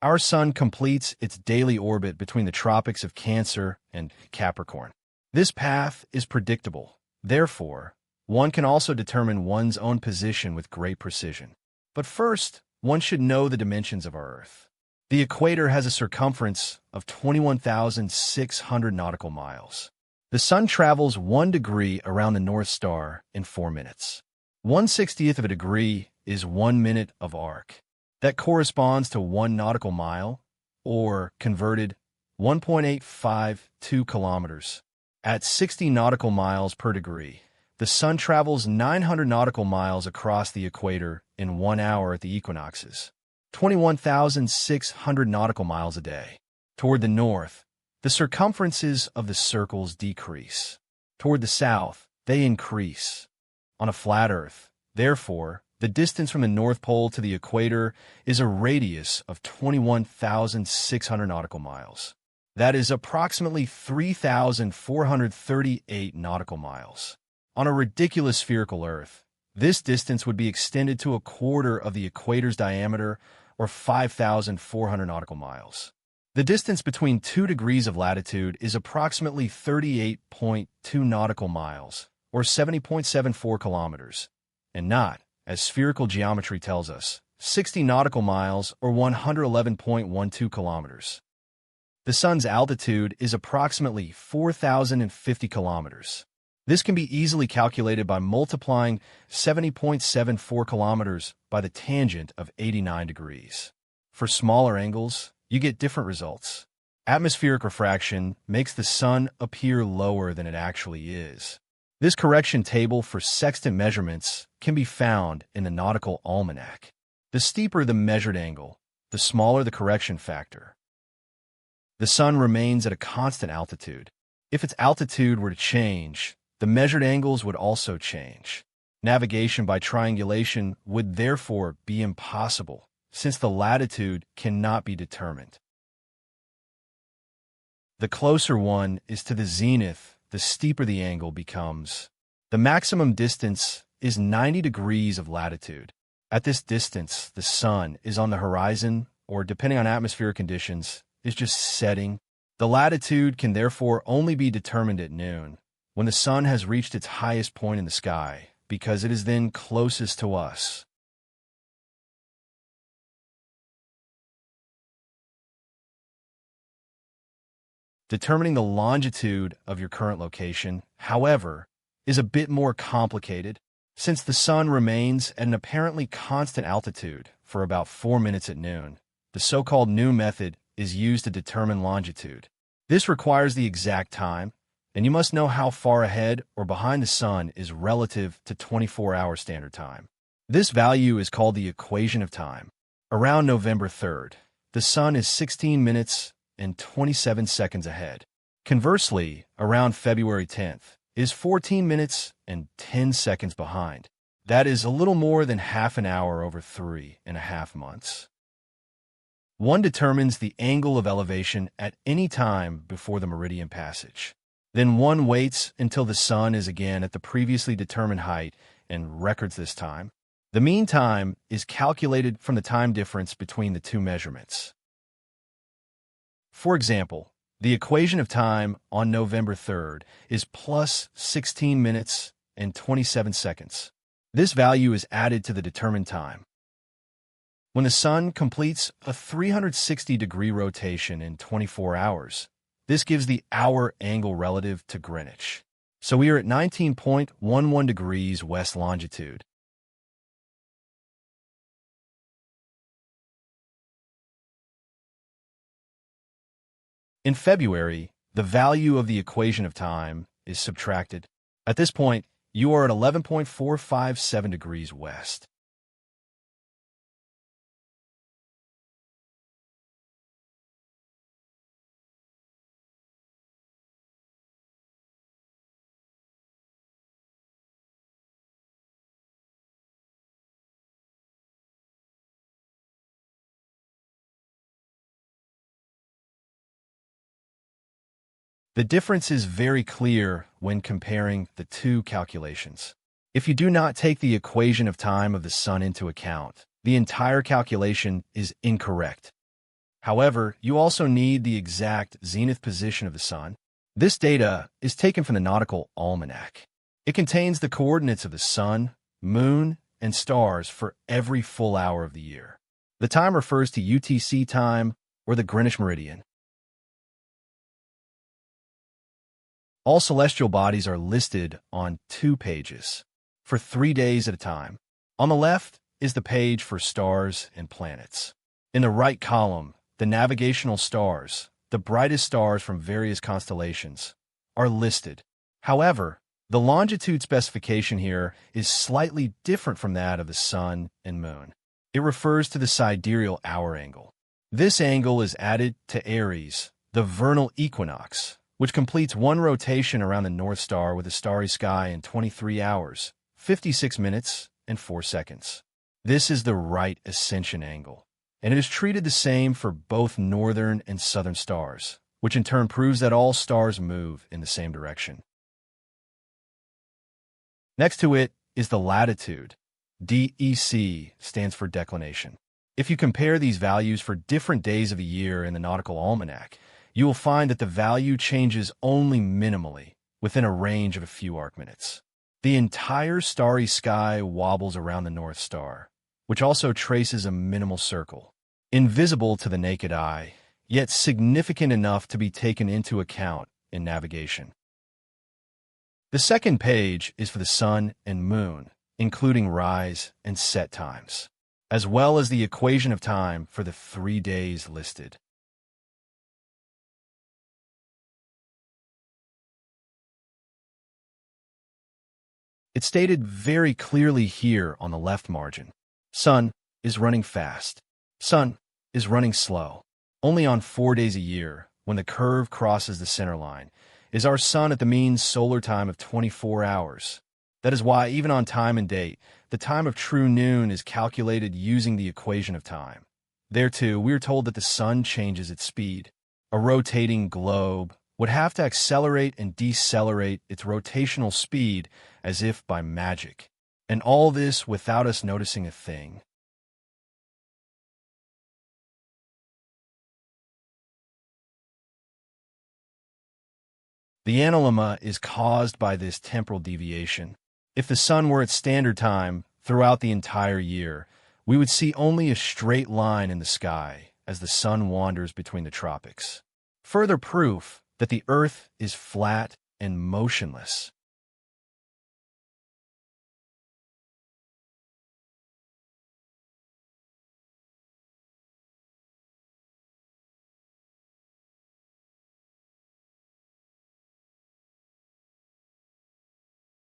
Our sun completes its daily orbit between the tropics of Cancer and Capricorn. This path is predictable. Therefore, one can also determine one's own position with great precision. But first, one should know the dimensions of our Earth. The equator has a circumference of 21,600 nautical miles. The sun travels 1 degree around the North Star in 4 minutes. 1/60th of a degree is 1 minute of arc. That corresponds to 1 nautical mile, or, converted, 1.852 kilometers. At 60 nautical miles per degree, the sun travels 900 nautical miles across the equator in 1 hour at the equinoxes, 21,600 nautical miles a day. Toward the north, the circumferences of the circles decrease. Toward the south, they increase. On a flat Earth, therefore, the distance from the North Pole to the equator is a radius of 21,600 nautical miles. That is approximately 3,438 nautical miles. On a ridiculous spherical Earth, this distance would be extended to a quarter of the equator's diameter, or 5,400 nautical miles. The distance between 2 degrees of latitude is approximately 38.2 nautical miles, or 70.74 kilometers, and not, as spherical geometry tells us, 60 nautical miles or 111.12 kilometers. The sun's altitude is approximately 4,050 kilometers. This can be easily calculated by multiplying 70.74 kilometers by the tangent of 89 degrees. For smaller angles, you get different results. Atmospheric refraction makes the sun appear lower than it actually is. This correction table for sextant measurements can be found in the Nautical Almanac. The steeper the measured angle, the smaller the correction factor. The sun remains at a constant altitude. If its altitude were to change, the measured angles would also change. Navigation by triangulation would therefore be impossible, since the latitude cannot be determined. The closer one is to the zenith, the steeper the angle becomes. The maximum distance is 90 degrees of latitude. At this distance, the sun is on the horizon, or depending on atmospheric conditions, is just setting. The latitude can therefore only be determined at noon, when the sun has reached its highest point in the sky, because it is then closest to us. Determining the longitude of your current location, however, is a bit more complicated, since the sun remains at an apparently constant altitude for about 4 minutes at noon. The so-called noon method is used to determine longitude. This requires the exact time, and you must know how far ahead or behind the sun is relative to 24-hour standard time. This value is called the equation of time. Around November 3rd, the sun is 16 minutes and 27 seconds ahead. Conversely, around February 10th, is 14 minutes and 10 seconds behind. That is a little more than half an hour over 3.5 months. One determines the angle of elevation at any time before the meridian passage. Then one waits until the sun is again at the previously determined height and records this time. The mean time is calculated from the time difference between the two measurements. For example, the equation of time on November 3rd is plus 16 minutes and 27 seconds. This value is added to the determined time. When the sun completes a 360-degree rotation in 24 hours, this gives the hour angle relative to Greenwich. So we are at 19.11 degrees west longitude. In February, the value of the equation of time is subtracted. At this point, you are at 11.457 degrees west. The difference is very clear when comparing the two calculations. If you do not take the equation of time of the sun into account, the entire calculation is incorrect. However, you also need the exact zenith position of the sun. This data is taken from the Nautical Almanac. It contains the coordinates of the sun, moon, and stars for every full hour of the year. The time refers to UTC time or the Greenwich meridian. All celestial bodies are listed on 2 pages for 3 days at a time. On the left is the page for stars and planets. In the right column, the navigational stars, the brightest stars from various constellations, are listed. However, the longitude specification here is slightly different from that of the sun and moon. It refers to the sidereal hour angle. This angle is added to Aries, the vernal equinox, which completes one rotation around the North Star with a starry sky in 23 hours, 56 minutes, and 4 seconds. This is the right ascension angle, and it is treated the same for both northern and southern stars, which in turn proves that all stars move in the same direction. Next to it is the latitude. DEC stands for declination. If you compare these values for different days of the year in the Nautical Almanac, you will find that the value changes only minimally within a range of a few arc minutes. The entire starry sky wobbles around the North Star, which also traces a minimal circle, invisible to the naked eye, yet significant enough to be taken into account in navigation. The second page is for the sun and moon, including rise and set times, as well as the equation of time for the 3 days listed. It's stated very clearly here on the left margin. Sun is running fast. Sun is running slow. Only on 4 days a year, when the curve crosses the center line, is our sun at the mean solar time of 24 hours. That is why, even on time and date, the time of true noon is calculated using the equation of time. There, too, we are told that the sun changes its speed. A rotating globe would have to accelerate and decelerate its rotational speed as if by magic, and all this without us noticing a thing. The anomalima is caused by this temporal deviation. If the sun were at standard time throughout the entire year, we would see only a straight line in the sky as the sun wanders between the tropics. Further proof that the Earth is flat and motionless.